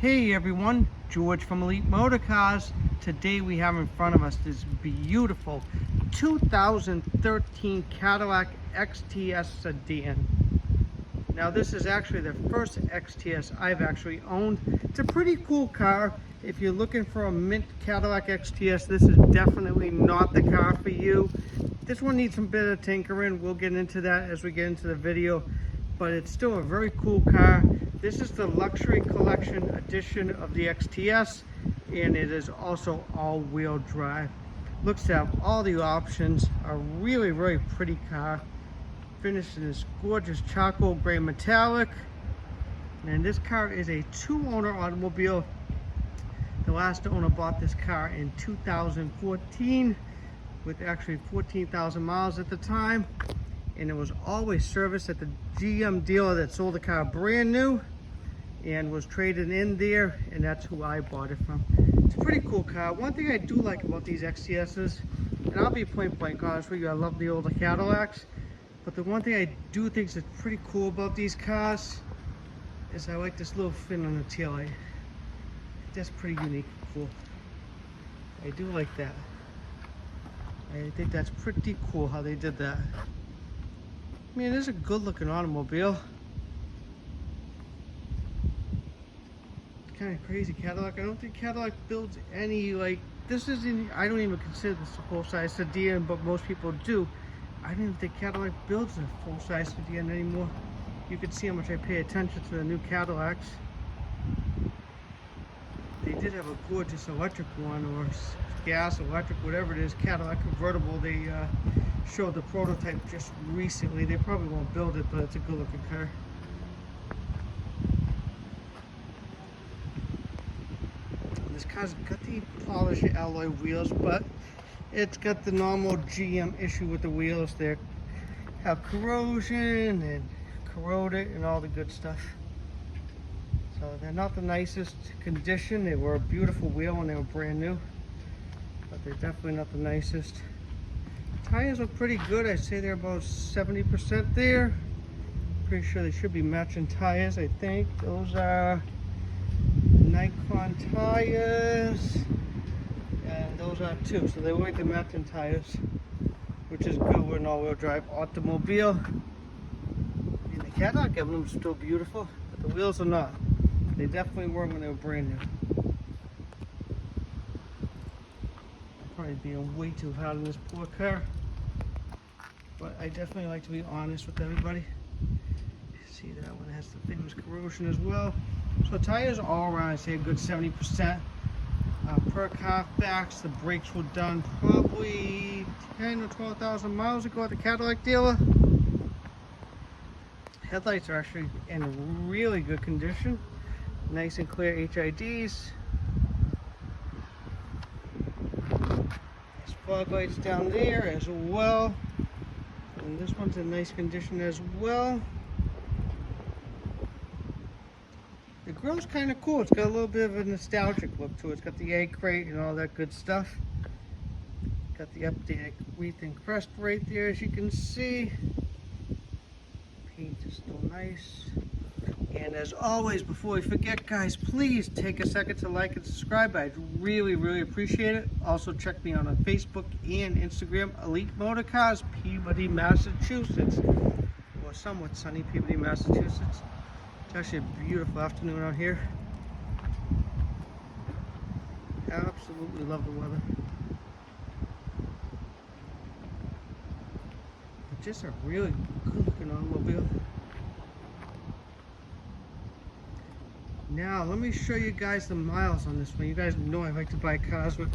Hey everyone, George from Elite Motorcars. Today we have in front of us this beautiful 2013 Cadillac XTS sedan. Now this is actually the first XTS I've actually owned. It's a pretty cool car. If you're looking for a mint Cadillac XTS, this is definitely not the car for you. This one needs some bit of tinkering. We'll get into that as we get into the video, but it's still a very cool car. This is the luxury collection edition of the XTS, and it is also all-wheel drive. Looks to have all the options. A really very pretty car, finished in this gorgeous charcoal gray metallic. And this car is a two-owner automobile. The last owner bought this car in 2014 with actually 14,000 miles at the time, and it was always serviced at the GM dealer that sold the car brand new and was traded in there, and that's who I bought it from. It's a pretty cool car. One thing I do like about these XTSs, and I'll be point blank honest with you, I love the older Cadillacs, but the one thing I do think is pretty cool about these cars is I like this little fin on the taillight. That's pretty unique and cool. I do like that. I think that's pretty cool how they did that. I mean, it is a good looking automobile. Kind of crazy Cadillac. I don't think Cadillac builds any, like, this isn't, I don't even consider this a full-size sedan, but most people do. I don't even think Cadillac builds a full-size sedan anymore. You can see how much I pay attention to the new Cadillacs. They did have a gorgeous electric one, or gas, electric, whatever it is, Cadillac convertible. They showed the prototype just recently. They probably won't build it, but it's a good looking car. This car's got the polished alloy wheels, but it's got the normal GM issue with the wheels. They have corrosion and corroded and all the good stuff. So they're not the nicest condition. They were a beautiful wheel when they were brand new, but they're definitely not the nicest. Tires look pretty good. I'd say they're about 70% there. Pretty sure they should be matching tires. I think those are Nikon tires, and those are too. So they like the matching tires, which is good with an all-wheel drive automobile. And the Cadillac emblem's still beautiful, but the wheels are not. They definitely were when they were brand new. I'm probably being way too hard on this poor car, but I definitely like to be honest with everybody. See that one has the famous corrosion as well. So tires all around, I say a good 70%. Per Carfax, the brakes were done probably 10 or 12,000 miles ago at the Cadillac dealer. Headlights are actually in really good condition. Nice and clear HIDs. There's fog lights down there as well. And this one's in nice condition as well. The grill's kind of cool. It's got a little bit of a nostalgic look to it. It's got the egg crate and all that good stuff. Got the updated wreath and crest right there, as you can see. Paint is still nice. And as always, before we forget, guys, please take a second to like and subscribe. I'd really, really appreciate it. Also, check me out on Facebook and Instagram, Elite Motorcars, Peabody, Massachusetts. Or somewhat sunny Peabody, Massachusetts. It's actually a beautiful afternoon out here. Absolutely love the weather. It's just a really good looking automobile. Now let me show you guys the miles on this one. You guys know I like to buy cars with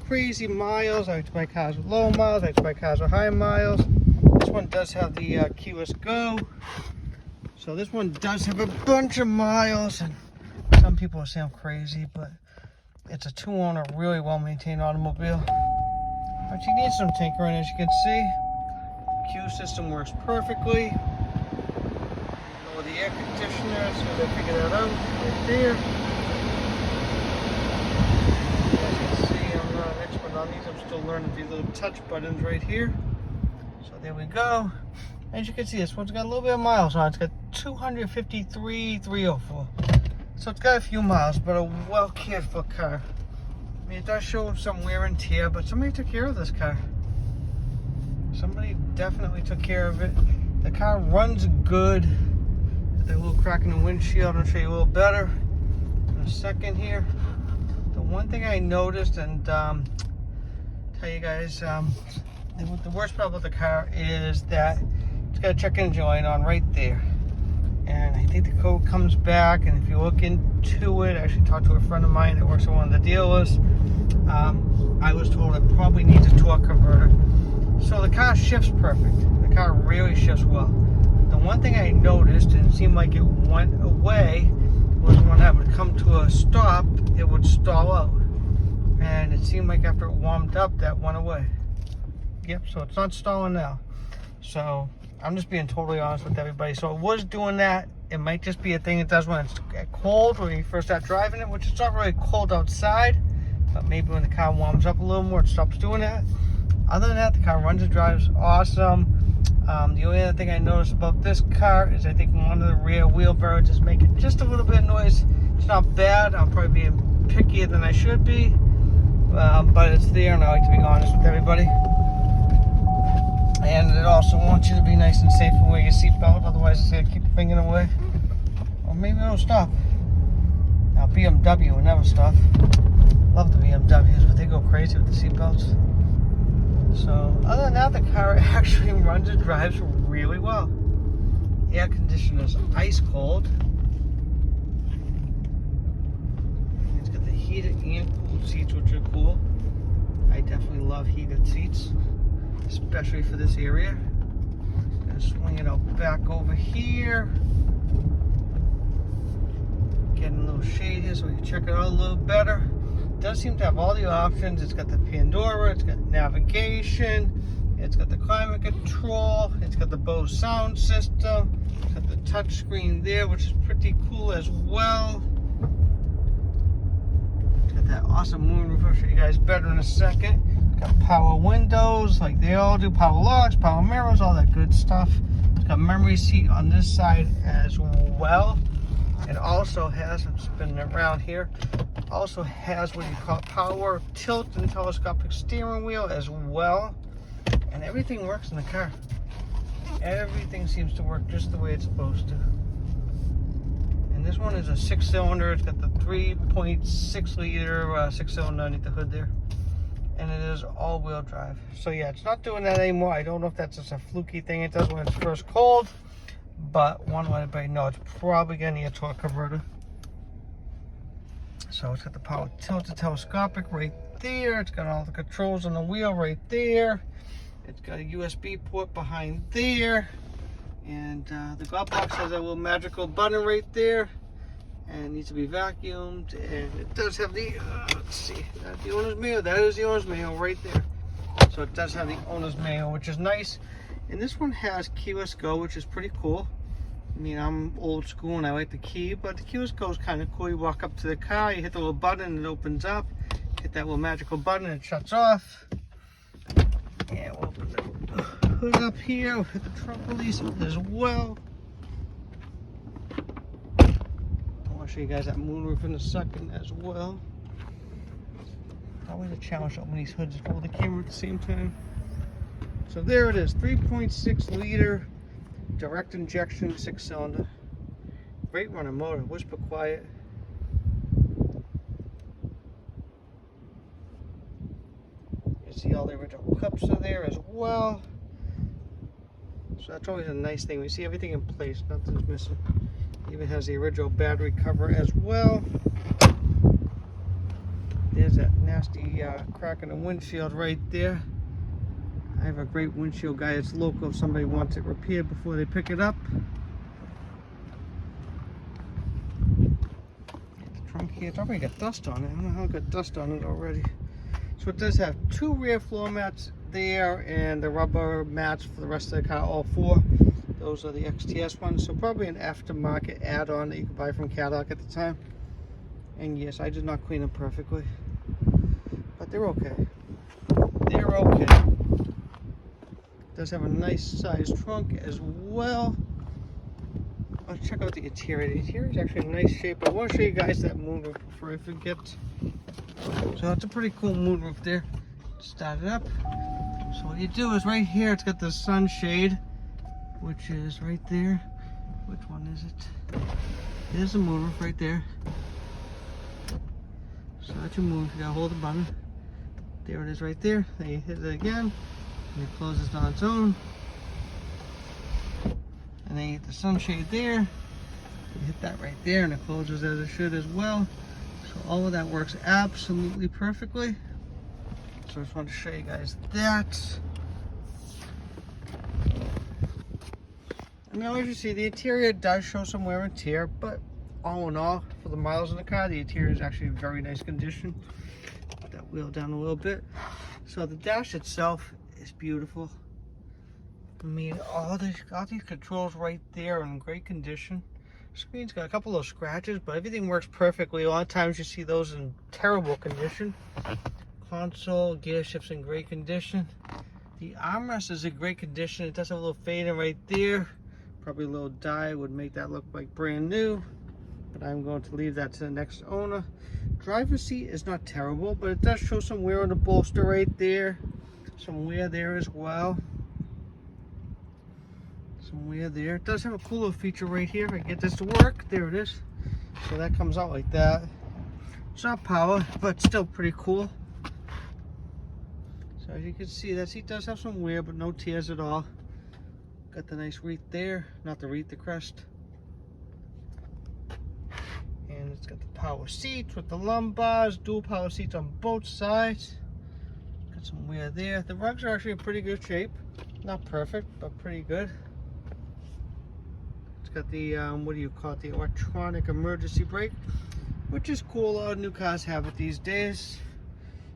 crazy miles. I like to buy cars with low miles. I like to buy cars with high miles. This one does have the keyless go. So this one does have a bunch of miles, and some people will say I'm crazy, but it's a two-owner, really well-maintained automobile. But you need some tinkering, as you can see. Q system works perfectly. Lower the air conditioner, as soon as I figure that out, right there. As you can see, I'm not an expert on these. I'm still learning these little touch buttons right here. So there we go. As you can see, this one's got a little bit of miles on it. It's got 253,304. So it's got a few miles, but a well cared for car. I mean, it does show some wear and tear, but somebody took care of this car. Somebody definitely took care of it. The car runs good. That little crack in the windshield, I'll show you a little better in a second here. The one thing I noticed, and tell you guys, the worst part about the car is that it's got a check engine light on right there. And I think the code comes back, and if you look into it, I actually talked to a friend of mine that works at one of the dealers. I was told it probably needs a torque converter. So the car shifts perfect. The car really shifts well. The one thing I noticed, and it seemed like it went away, was when I would come to a stop, it would stall out. And it seemed like after it warmed up, that went away. Yep, so it's not stalling now. So I'm just being totally honest with everybody. So it was doing that. It might just be a thing it does when it's cold, when you first start driving it, which it's not really cold outside. But maybe when the car warms up a little more, it stops doing that. Other than that, the car runs and drives awesome. The only other thing I noticed about this car is I think one of the rear wheelbarrows is making just a little bit of noise. It's not bad. I'm probably being pickier than I should be. But it's there, and I like to be honest with everybody. And it also wants you to be nice and safe and wear your seatbelt, otherwise it's going to keep bringing away. Or maybe it'll stop. Now BMW will never stop. Love the BMWs, but they go crazy with the seatbelts. So other than that, the car actually runs and drives really well. Air conditioner is ice cold. It's got the heated and cooled seats, which are cool. I definitely love heated seats, especially for this area. Gonna swing it out back over here. Getting a little shade here so we can check it out a little better. It does seem to have all the options. It's got the Pandora, it's got navigation, it's got the climate control, it's got the Bose sound system, it's got the touch screen there, which is pretty cool as well. It's got that awesome moonroof. I'll show you guys better in a second. Got power windows, like they all do, power locks, power mirrors, all that good stuff. It's got memory seat on this side as well. It also has, I'm spinning it around here, also has what you call power tilt and telescopic steering wheel as well. And everything works in the car. Everything seems to work just the way it's supposed to. And this one is a 6-cylinder. It's got the 3.6 liter 6-cylinder underneath the hood there. And it is all-wheel drive. So yeah, it's not doing that anymore. I don't know if that's just a fluky thing it does when it's first cold, but want to let everybody know it's probably going to need a torque converter. So it's got the power tilt and telescopic right there. It's got all the controls on the wheel right there. It's got a USB port behind there. And the glove box has a little magical button right there. And it needs to be vacuumed. And it does have the, let's see, that's the owner's manual. That is the owner's manual right there. So it does have the owner's manual, which is nice. And this one has keyless go, which is pretty cool. I mean, I'm old school and I like the key, but the keyless go is kind of cool. You walk up to the car, you hit the little button and it opens up. Hit that little magical button and it shuts off. And we'll open the hood up here. We'll hit the trunk release as well. I'll show you guys that moonroof in a second as well. Always a challenge to open these hoods and hold the camera at the same time. So there it is, 3.6 liter direct injection 6-cylinder. Great running motor, whisper quiet. You see all the original cups are there as well. So that's always a nice thing. We see everything in place, nothing's missing. Even has the original battery cover as well. There's that nasty crack in the windshield right there. I have a great windshield guy. It's local if somebody wants it repaired before they pick it up. The trunk here, it's already got dust on it. I don't know how it got dust on it already. So it does have 2 rear floor mats there and the rubber mats for the rest of the car, all 4. Those are the XTS ones. So probably an aftermarket add-on that you could buy from Cadillac at the time. And yes, I did not clean them perfectly, but they're okay. They're okay. Does have a nice sized trunk as well. let's check out the interior. The interior is actually in nice shape. I want to show you guys that moonroof before I forget. So it's a pretty cool moonroof there. Start it up. So what you do is right here, it's got the sunshade, which is right there. Which one is it? There's the moonroof right there. So that's your moonroof. You gotta hold the button. There it is right there. Then you hit it again, and it closes on its own. And then you get the sunshade there. You hit that right there, and it closes as it should as well. So all of that works absolutely perfectly. So I just wanted to show you guys that. And now as you see, the interior does show some wear and tear, but all in all, for the miles in the car, the interior is actually in very nice condition. Put that wheel down a little bit. So the dash itself is beautiful. I mean, all these controls right there are in great condition. Screen's got a couple of scratches, but everything works perfectly. A lot of times you see those in terrible condition. Console, gear shift's in great condition. The armrest is in great condition. It does have a little fading right there. Probably a little dye would make that look like brand new, but I'm going to leave that to the next owner. Driver's seat is not terrible, but it does show some wear on the bolster right there. Some wear there as well. Some wear there. It does have a cool little feature right here. If I get this to work, there it is. So that comes out like that. It's not power, but still pretty cool. So as you can see, that seat does have some wear, but no tears at all. Got the nice wreath there, not the wreath, the crest. And it's got the power seats with the lumbars, dual power seats on both sides. Got some wear there. The rugs are actually in pretty good shape. Not perfect, but pretty good. It's got the, what do you call it, the electronic emergency brake, which is cool. A lot of new cars have it these days.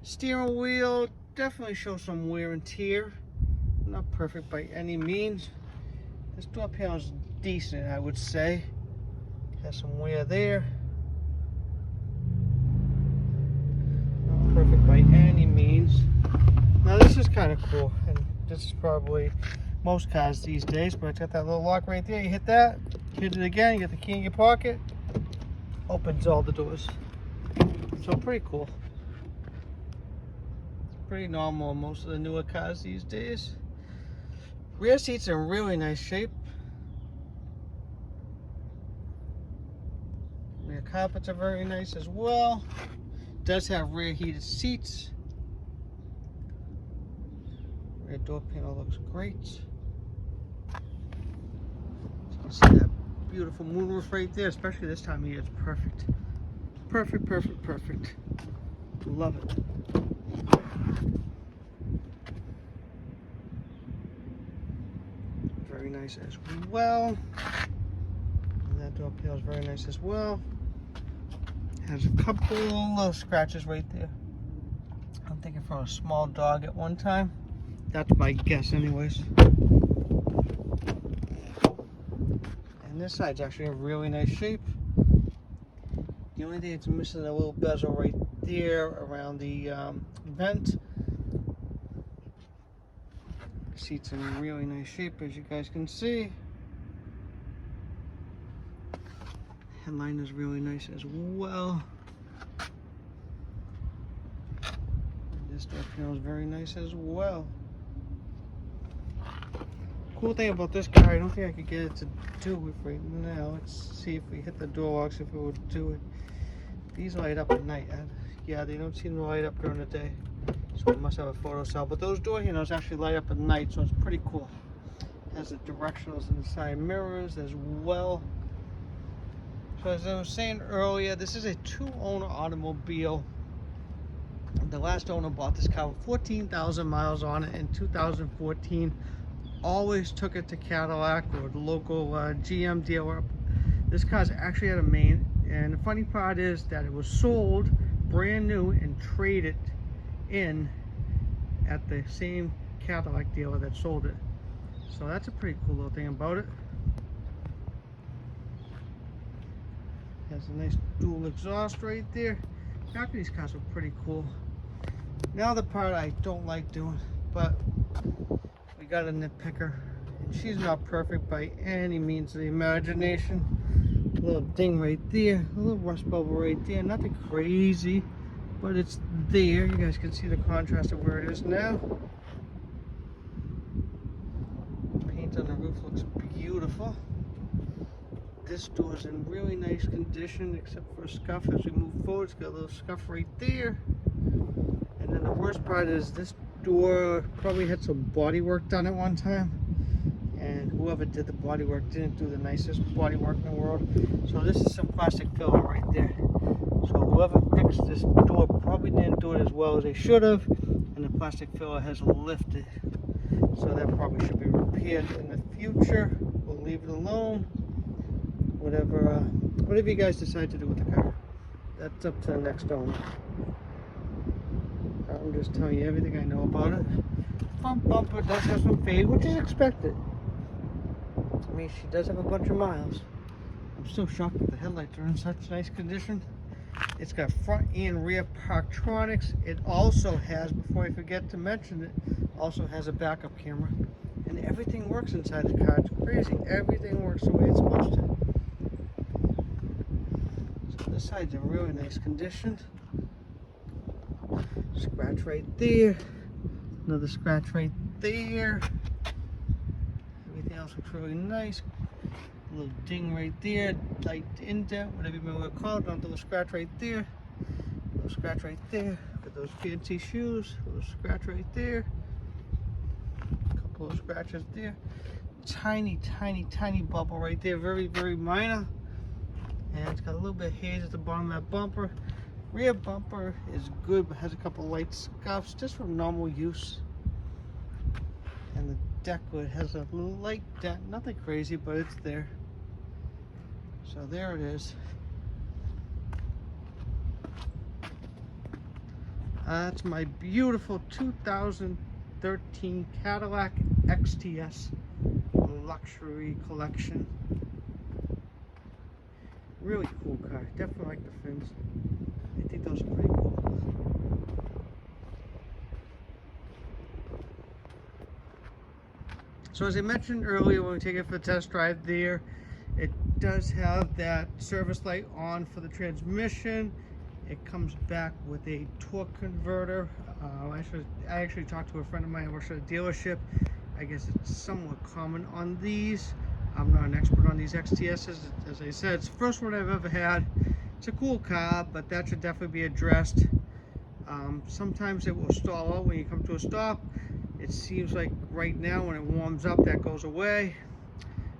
Steering wheel definitely shows some wear and tear. Not perfect by any means. This door panel is decent, I would say. Has some wear there. Not perfect by any means. Now this is kind of cool, and this is probably most cars these days, but it's got that little lock right there. You hit that, hit it again, you get the key in your pocket, opens all the doors. So pretty cool. Pretty normal on most of the newer cars these days. Rear seats are in really nice shape. Rear carpets are very nice as well. Does have rear heated seats. Rear door panel looks great. You can see that beautiful moonroof right there, especially this time of year. It's perfect. Perfect, perfect, perfect. Love it. Very nice as well. And that door panel is very nice as well. Has a couple of scratches right there. I'm thinking from a small dog at one time. That's my guess anyways. And this side's actually in really nice shape. The only thing it's missing a little bezel right there around the vent. Seats in really nice shape, as you guys can see. Headline is really nice as well. And this door panel is very nice as well. Cool thing about this car, I don't think I could get it to do it right now. Let's see if we hit the door locks, if it would do it. These light up at night. Yeah, they don't seem to light up during the day. So it must have a photo cell, but those door handles actually light up at night, so it's pretty cool. It has the directionals and the side mirrors as well. So as I was saying earlier, this is a two-owner automobile. The last owner bought this car with 14,000 miles on it in 2014. Always took it to Cadillac or the local GM dealer. This car's actually had a main, and the funny part is that it was sold brand new and traded in at the same Cadillac dealer that sold it. So that's a pretty cool little thing about it. Has a nice dual exhaust right there. Back of these cars are pretty cool. Now the part I don't like doing, but we got a nitpicker, and she's not perfect by any means of the imagination. A little ding right there, a little rust bubble right there, nothing crazy, but it's there. You guys can see the contrast of where it is now. Paint on the roof looks beautiful. This door is in really nice condition except for a scuff. As we move forward, it's got a little scuff right there. And then the worst part is this door probably had some body work done at one time, and whoever did the body work didn't do the nicest body work in the world. So this is some plastic filler right there. So whoever fixed this door probably didn't do it as well as they should have, and the plastic filler has lifted. So that probably should be repaired in the future. We'll leave it alone. Whatever you guys decide to do with the car, that's up to the next owner. I'm just telling you everything I know about it. Front bumper does have some fade, which is expected. I mean, she does have a bunch of miles. I'm still shocked that the headlights are in such nice condition. It's got front and rear parktronics. It also has, before I forget to mention it, also has a backup camera. And everything works inside the car. It's crazy. Everything works the way it's supposed to. So this side's in really nice condition. Scratch right there. Another scratch right there. Everything else looks really nice. A little ding right there, light indent, whatever you want to call it. Another little scratch right there. A little scratch right there. Got those fancy shoes. A little scratch right there. A couple of scratches there. Tiny, tiny, tiny bubble right there. Very, very minor. And it's got a little bit of haze at the bottom of that bumper. Rear bumper is good, but has a couple light scuffs just from normal use. And the deck lid has a light dent, nothing crazy, but it's there. So there it is. That's my beautiful 2013 Cadillac XTS luxury collection. Really cool car. Definitely like the fins. I think those are pretty cool. So as I mentioned earlier, when we take it for a test drive there, it does have that service light on for the transmission. It comes back with a torque converter. I actually talked to a friend of mine who works at a dealership. I guess it's somewhat common on these. I'm not an expert on these XTSs. As I said, it's the first one I've ever had. It's a cool car, but that should definitely be addressed. Sometimes it will stall out when you come to a stop. It seems like right now when it warms up, that goes away.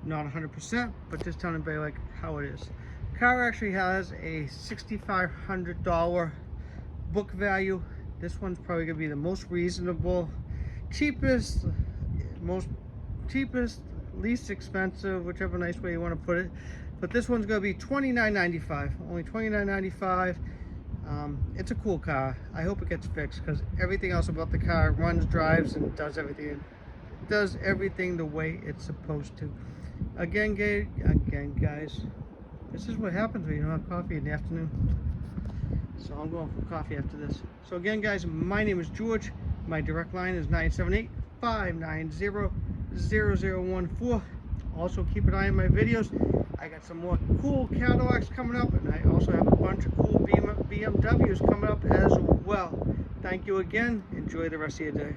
Not 100%, but just telling everybody like how it is. The car actually has a $6,500 book value. This one's probably gonna be the most reasonable, cheapest, least expensive, whichever nice way you want to put it. But this one's gonna be $29.95, only $29.95. It's a cool car. I hope it gets fixed because everything else about the car runs, drives, and does everything. It does everything the way it's supposed to. Again, guys, this is what happens when you don't have coffee in the afternoon. So I'm going for coffee after this. So again, guys, my name is George. My direct line is 978-590-0014. Also, keep an eye on my videos. I got some more cool Cadillacs coming up, and I also have a bunch of cool BMWs coming up as well. Thank you again. Enjoy the rest of your day.